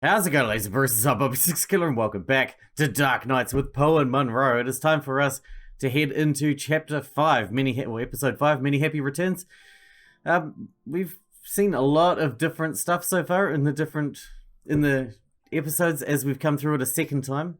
How's it going, ladies and bruises? I'm Bobby Sixkilla, and welcome back to Dark Nights with Poe and Munro. It is time for us to head into Chapter 5, Episode 5, Many Happy Returns. We've seen a lot of different stuff so far in the episodes as we've come through it a second time.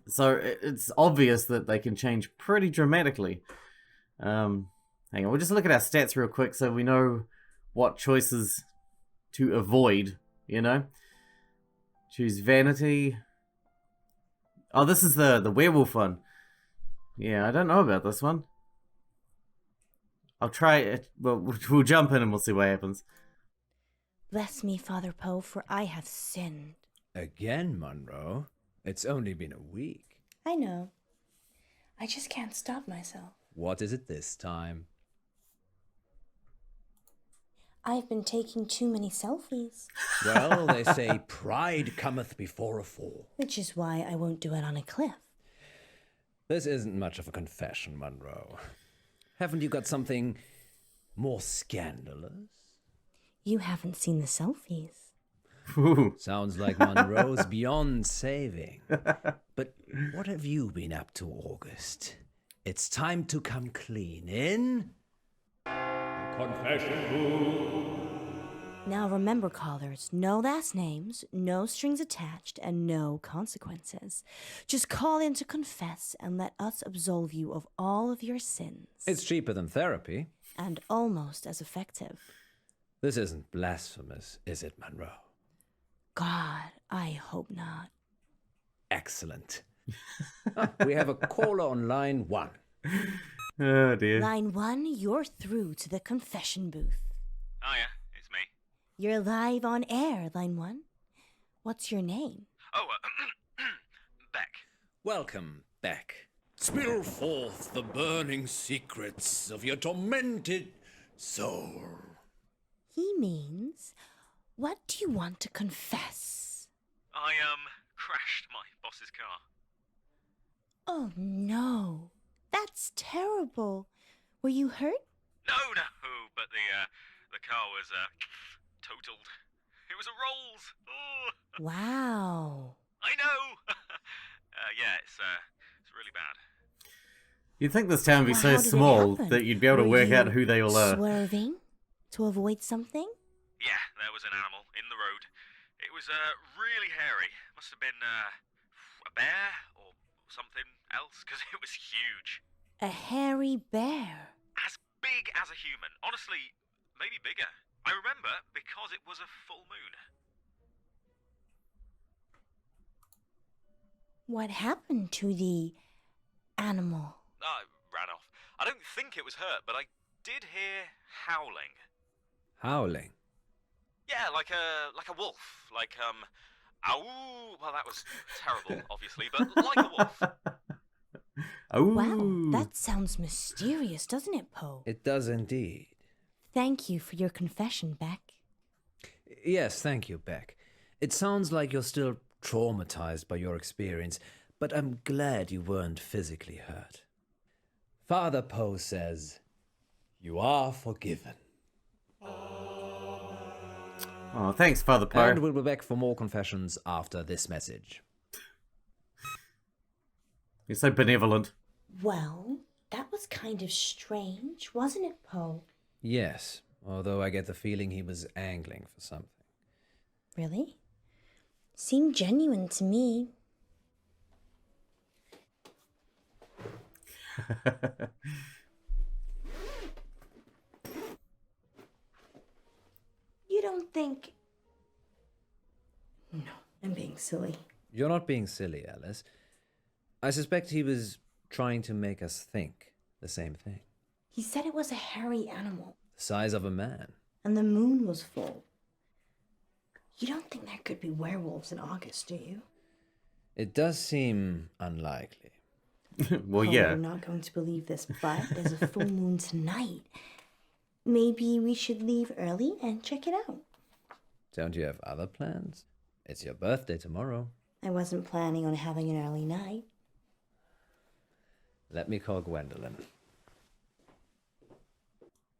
So it's obvious that they can change pretty dramatically. Hang on, we'll just look at our stats real quick so we know what choices to avoid, you know? Choose vanity. Oh, this is the werewolf one. Yeah, I don't know about this one. I'll try it. We'll jump in and we'll see what happens. Bless me, Father Poe, for I have sinned. Again, Munro? It's only been a week. I know. I just can't stop myself. What is it this time? I've been taking too many selfies. Well, they say pride cometh before a fall. Which is why I won't do it on a cliff. This isn't much of a confession, Munro. Haven't you got something more scandalous? You haven't seen the selfies. Ooh. Sounds like Munro's beyond saving. But what have you been up to, August? It's time to come clean in. Confession booth. Now remember, callers, no last names, no strings attached, and no consequences. Just call in to confess and let us absolve you of all of your sins. It's cheaper than therapy. And almost as effective. This isn't blasphemous, is it, Munro? God, I hope not. Excellent. We have a caller on line 1. Oh dear. Line 1, you're through to the confession booth. Oh yeah, it's me. You're live on air, Line 1. What's your name? Oh, Beck. Welcome, Beck. Spill forth the burning secrets of your tormented soul. He means, what do you want to confess? I, crashed my boss's car. Oh no, that's terrible. Were you hurt? No, but the car was, totaled. It was a Rolls. Oh, Wow. I know. Yeah, it's really bad. You'd think this town would be Well, so how did it small happen? that you'd be able to Were work out you who they all are. Swerving to avoid something? Yeah, there was an animal in the road. It was, really hairy. Must have been, a bear or something else, because it was huge. A hairy bear. As big as a human. Honestly, maybe bigger. I remember because it was a full moon. What happened to the animal? I ran off. I don't think it was hurt, but I did hear howling. Howling. Yeah, like a wolf. Like, ow. Well, that was terrible, obviously, but like a wolf. Oh. Wow, that sounds mysterious, doesn't it, Poe? It does indeed. Thank you for your confession, Beck. Yes, thank you, Beck. It sounds like you're still traumatized by your experience, but I'm glad you weren't physically hurt. Father Poe says, you are forgiven. Oh, thanks, Father Poe. And we'll be back for more confessions after this message. You're so benevolent. Well, that was kind of strange, wasn't it, Poe? Yes, although I get the feeling he was angling for something. Really? Seemed genuine to me. You don't think... No, I'm being silly. You're not being silly, Alice. I suspect he was trying to make us think the same thing. He said it was a hairy animal, The size of a man. and the moon was full. You don't think there could be werewolves in August, do you? It does seem unlikely. Well, Oh, yeah. I'm not going to believe this, but there's a full moon tonight. Maybe we should leave early and check it out. Don't you have other plans? It's your birthday tomorrow. I wasn't planning on having an early night. Let me call Gwendolyn.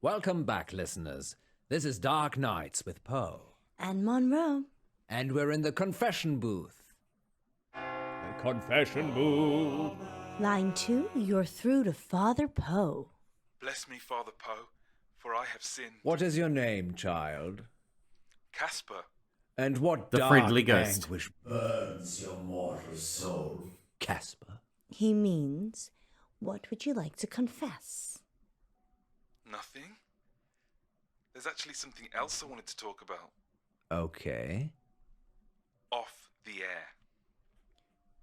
Welcome back, listeners. This is Dark Nights with Poe. And Munro. And we're in the confession booth. The confession booth. Line 2, you're through to Father Poe. Bless me, Father Poe, for I have sinned. What is your name, child? Casper, And what The dark friendly ghost. anguish burns your mortal soul, Casper? He means, what would you like to confess? nothing? There's actually something else I wanted to talk about. Okay. Off the air.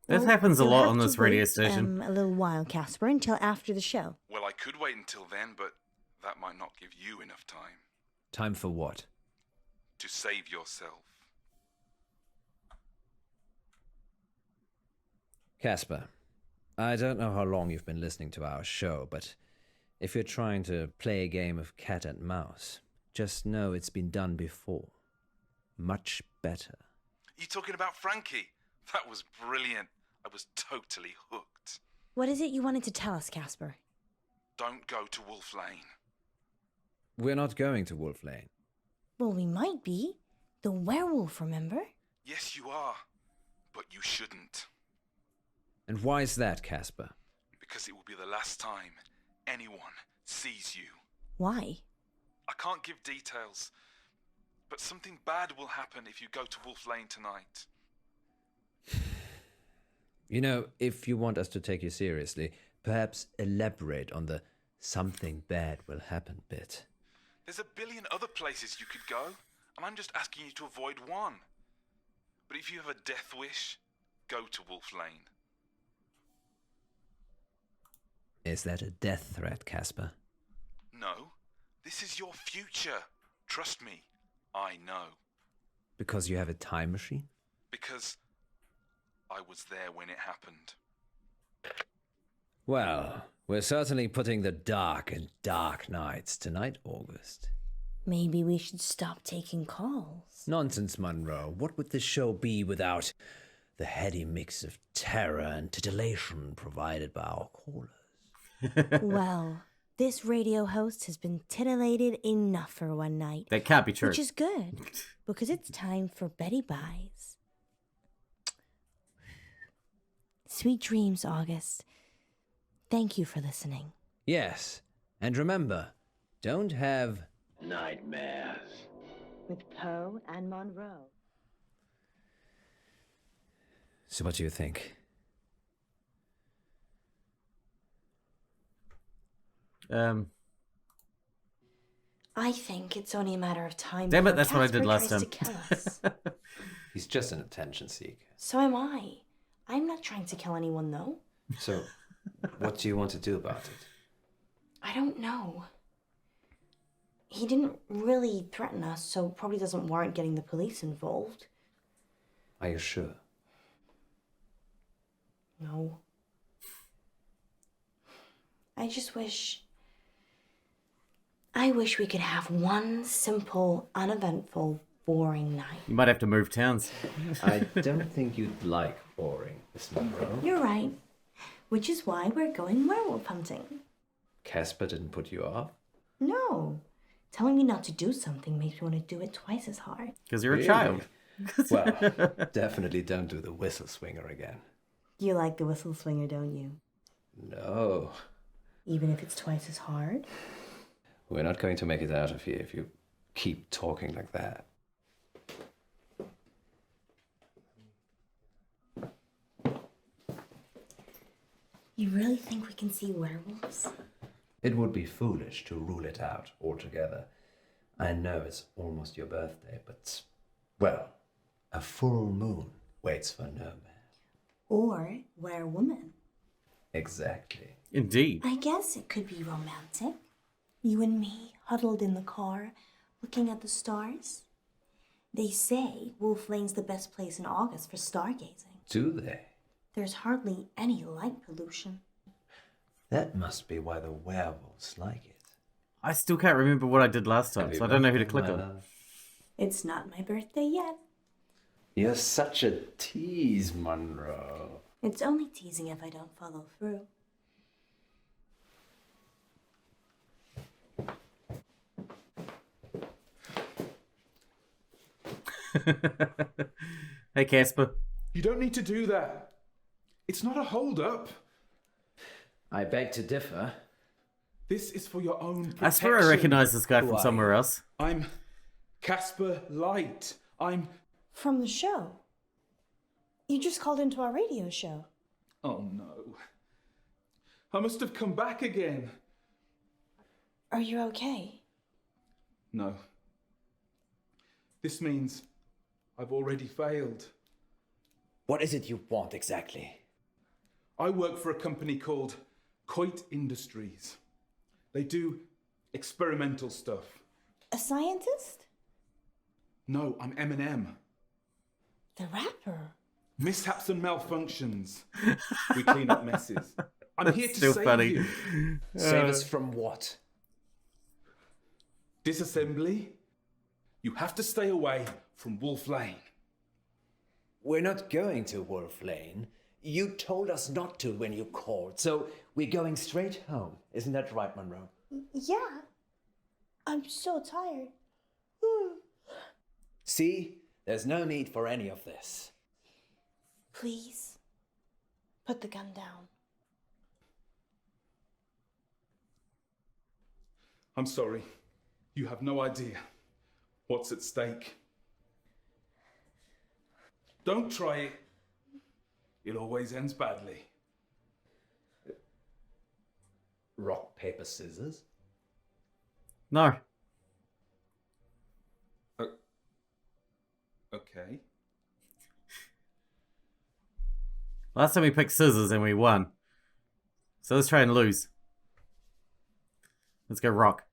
This Well, happens a you'll lot have on to this radio wait, station. A little while, Casper, until after the show. Well, I could wait until then, but that might not give you enough time Time for what? to save yourself. Casper, I don't know how long you've been listening to our show, but if you're trying to play a game of cat and mouse, just know it's been done before. Much better. You talking about Frankie? That was brilliant. I was totally hooked. What is it you wanted to tell us, Casper? Don't go to Wolf Lane. We're not going to Wolf Lane. Well, we might be. The werewolf, remember? Yes, you are. But you shouldn't. And why is that, Casper? Because it will be the last time anyone sees you. Why? I can't give details, but something bad will happen if you go to Wolf Lane tonight. You know, if you want us to take you seriously, perhaps elaborate on the something bad will happen bit. There's a billion other places you could go, and I'm just asking you to avoid one. But if you have a death wish, go to Wolf Lane. Is that a death threat, Casper? No, this is your future. Trust me, I know. Because you have a time machine? Because I was there when it happened. Well, we're certainly putting the dark in dark nights tonight, August. Maybe we should stop taking calls. Nonsense, Munro. What would this show be without the heady mix of terror and titillation provided by our callers? Well, this radio host has been titillated enough for one night. That can't be true. Which is good, because it's time for Betty Buys. Sweet dreams, August. Thank you for listening. Yes, and remember, don't have nightmares. With Poe and Munro. So what do you think? I think it's only a matter of time. Damn it, before that's what I did Casper last tries time. to kill us. He's just an attention seeker. So am I. I'm not trying to kill anyone, though. So, what do you want to do about it? I don't know. He didn't really threaten us, so probably doesn't warrant getting the police involved. Are you sure? No. I wish we could have one simple, uneventful, boring night. You might have to move towns. I don't think you'd like boring, Miss Munro. You're right. Which is why we're going werewolf hunting. Casper didn't put you off? No. Telling me not to do something makes me want to do it twice as hard. Because you're a child. Well, definitely don't do the whistle swinger again. You like the whistle swinger, don't you? No. Even if it's twice as hard? We're not going to make it out of here if you keep talking like that. You really think we can see werewolves? It would be foolish to rule it out altogether. I know it's almost your birthday, but, well, a full moon waits for no man. Or werewoman? Exactly. Indeed. I guess it could be romantic. You and me, huddled in the car, looking at the stars. They say Wolf Lane's the best place in August for stargazing. Do they? There's hardly any light pollution. That must be why the werewolves like it. I still can't remember what I did last time, Happy so I don't know who to birthday, click my on. love. It's not my birthday yet. You're such a tease, Munro. It's only teasing if I don't follow through. Hey, Casper. You don't need to do that. It's not a hold-up. I beg to differ. This is for your own protection. I swear I recognize this guy Who from are somewhere you? else. I'm Casper Light. I'm... From the show. You just called into our radio show. Oh no. I must have come back again. Are you okay? No. This means I've already failed. What is it you want exactly? I work for a company called Coit Industries. They do experimental stuff. A scientist? No, I'm Eminem. The rapper? Mishaps and malfunctions. We clean up messes. I'm here to Still save funny. you. Save us from what? Disassembly. You have to stay away from Wolf Lane. We're not going to Wolf Lane. You told us not to when you called, so we're going straight home. Isn't that right, Munro? Yeah. I'm so tired. See? There's no need for any of this. Please, put the gun down. I'm sorry. You have no idea what's at stake. Don't try it. It always ends badly. Rock, paper, scissors? No. Okay. Last time we picked scissors and we won. So let's try and lose. Let's go rock.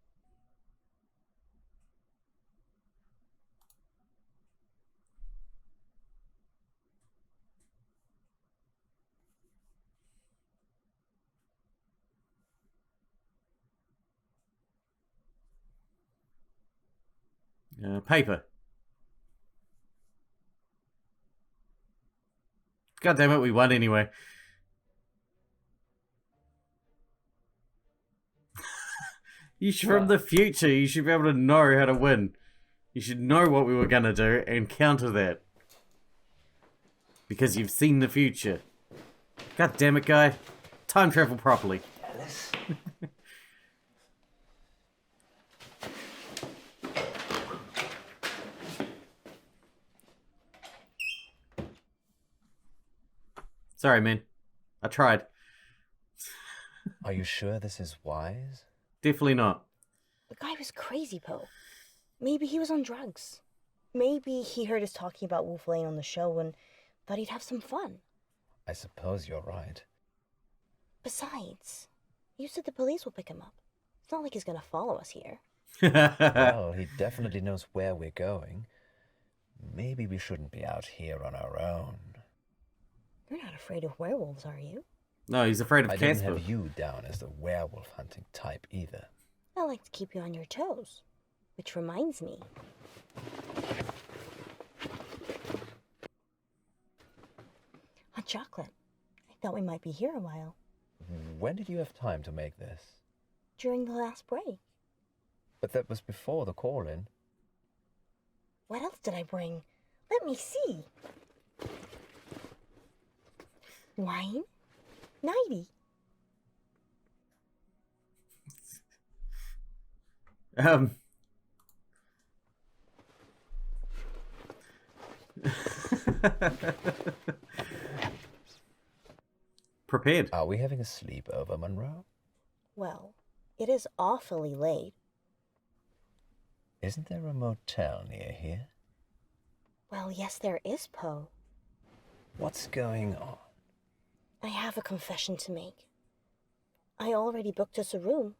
Paper. God damn it, we won anyway. You should, from the future, you should be able to know how to win. You should know what we were gonna do and counter that. Because you've seen the future. God damn it, guy. Time travel properly. Alice? Sorry, man. I tried. Are you sure this is wise? Definitely not. The guy was crazy, Poe. Maybe he was on drugs. Maybe he heard us talking about Wolf Lane on the show and thought he'd have some fun. I suppose you're right. Besides, you said the police will pick him up. It's not like he's gonna follow us here. Well, he definitely knows where we're going. Maybe we shouldn't be out here on our own. You're not afraid of werewolves, are you? No, he's afraid of I didn't Casper. have you down as the werewolf hunting type either. I like to keep you on your toes. Which reminds me. Hot chocolate. I thought we might be here a while. When did you have time to make this? During the last break. But that was before the call-in. What else did I bring? Let me see. Wine? 90. Prepared. Are we having a sleepover, Munro? Well, it is awfully late. Isn't there a motel near here? Well, yes, there is, Poe. What's going on? I have a confession to make. I already booked us a room.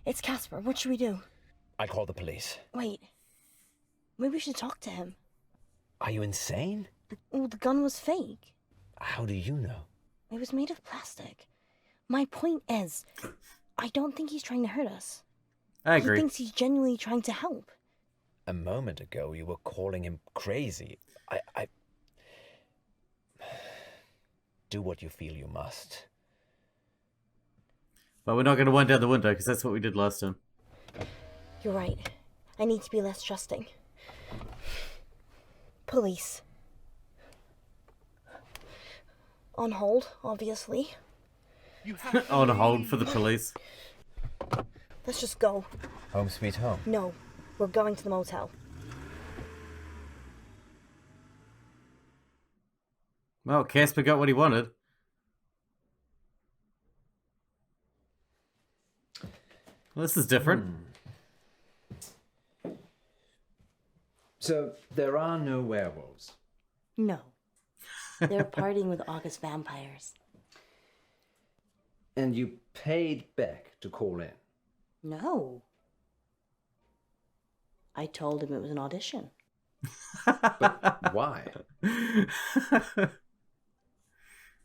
It's Casper. What should we do? I'll call the police. Wait. Maybe we should talk to him. Are you insane? The gun was fake. How do you know? It was made of plastic. My point is, I don't think he's trying to hurt us. I agree. He thinks he's genuinely trying to help. A moment ago, you were calling him crazy. I... Do what you feel you must. But we're not going to wind down the window because that's what we did last time. You're right. I need to be less trusting. Police. On hold, obviously. On hold for the police. Let's just go. Home sweet home. No, we're going to the motel. Well, Casper got what he wanted. Well, this is different. So, there are no werewolves. No. They're partying with August vampires. And you paid Beck to call in. No. I told him it was an audition. But why?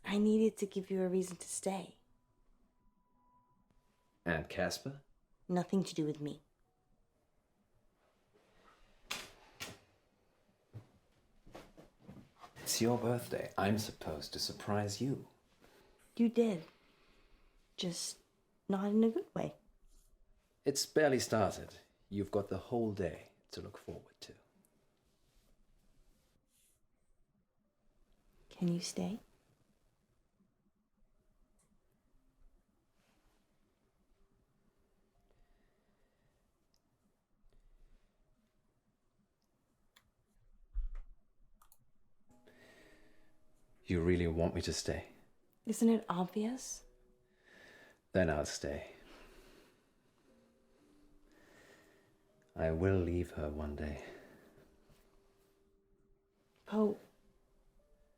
I needed to give you a reason to stay. And Casper? Nothing to do with me. It's your birthday. I'm supposed to surprise you. You did. Just not in a good way. It's barely started. You've got the whole day to look forward to. Can you stay? You really want me to stay? Isn't it obvious? Then I'll stay. I will leave her one day. Poe,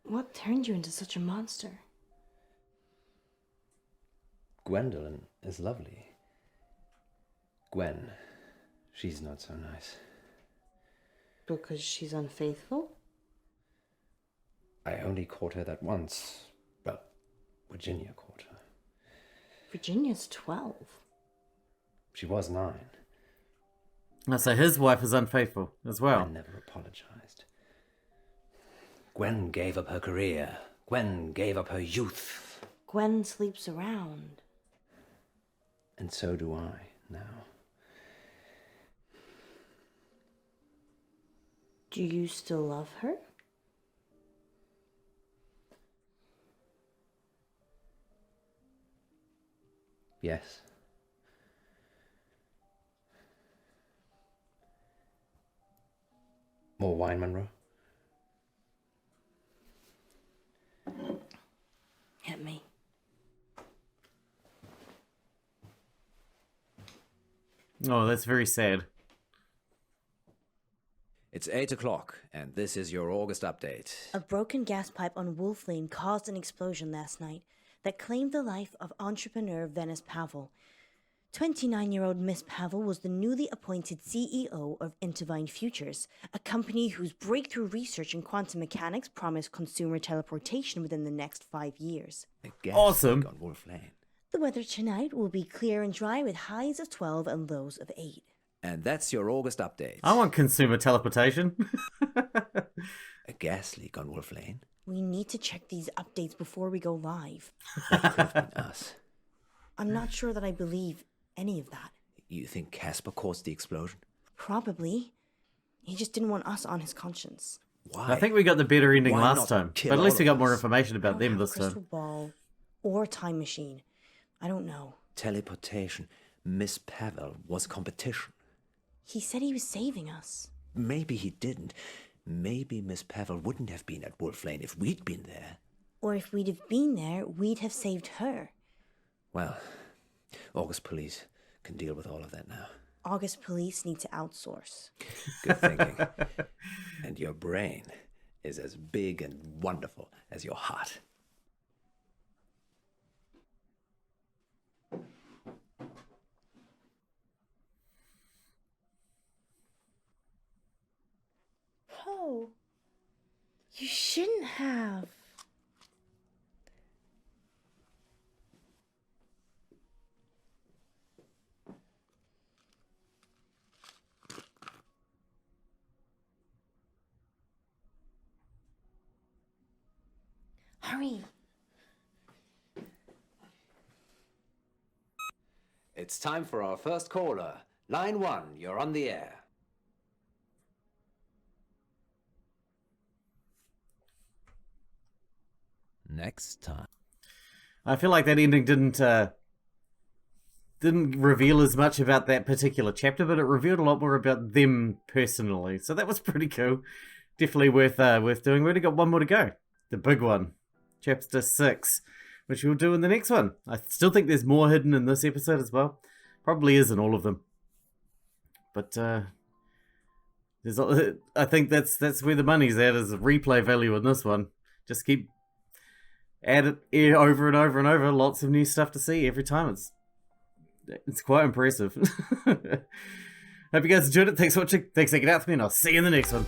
what turned you into such a monster? Gwendolyn is lovely. Gwen, she's not so nice. Because she's unfaithful? I only caught her that once. Well, Virginia caught her. Virginia's 12. She was 9. So his wife is unfaithful as well. I never apologized. Gwen gave up her career. Gwen gave up her youth. Gwen sleeps around. And so do I now. Do you still love her? Yes. More wine, Munro? Hit me. Oh, that's very sad. It's 8 o'clock, and this is your August update. A broken gas pipe on Wolf Lane caused an explosion last night that claimed the life of entrepreneur Venice Pavel. 29-year-old Miss Pavel was the newly appointed CEO of Intervine Futures, a company whose breakthrough research in quantum mechanics promised consumer teleportation within the next 5 years. Awesome. On Wolf Lane. The weather tonight will be clear and dry with highs of 12 and lows of 8. And that's your August update. I want consumer teleportation. A gas leak on Wolf Lane? We need to check these updates before we go live. That could have been us. I'm not sure that I believe any of that. You think Casper caused the explosion? Probably. He just didn't want us on his conscience. Why? I think we got the better ending Why last not time. kill But at least all we of got more us? information I about don't them have this a crystal time. ball or time machine. I don't know. Teleportation. Miss Pavel was competition. He said he was saving us. Maybe he didn't. Maybe Miss Pavel wouldn't have been at Wolf Lane if we'd been there. Or if we'd have been there, we'd have saved her. Well, August police can deal with all of that now. August police need to outsource. Good thinking. And your brain is as big and wonderful as your heart. Poe, you shouldn't have. Hurry. it's time for our first caller. Line 1, you're on the air. Next time. I feel like that ending didn't reveal as much about that particular chapter, but it revealed a lot more about them personally. So that was pretty cool. Definitely worth doing. We only got one more to go. The big one. Chapter 6, which we'll do in the next one. I still think there's more hidden in this episode as well. Probably is in all of them. But there's, I think that's where the money's at, is the replay value in this one. Just keep add it over and over and over. Lots of new stuff to see every time. It's quite impressive. Hope you guys enjoyed it. Thanks for watching. Thanks for taking it out with me, and I'll see you in the next one.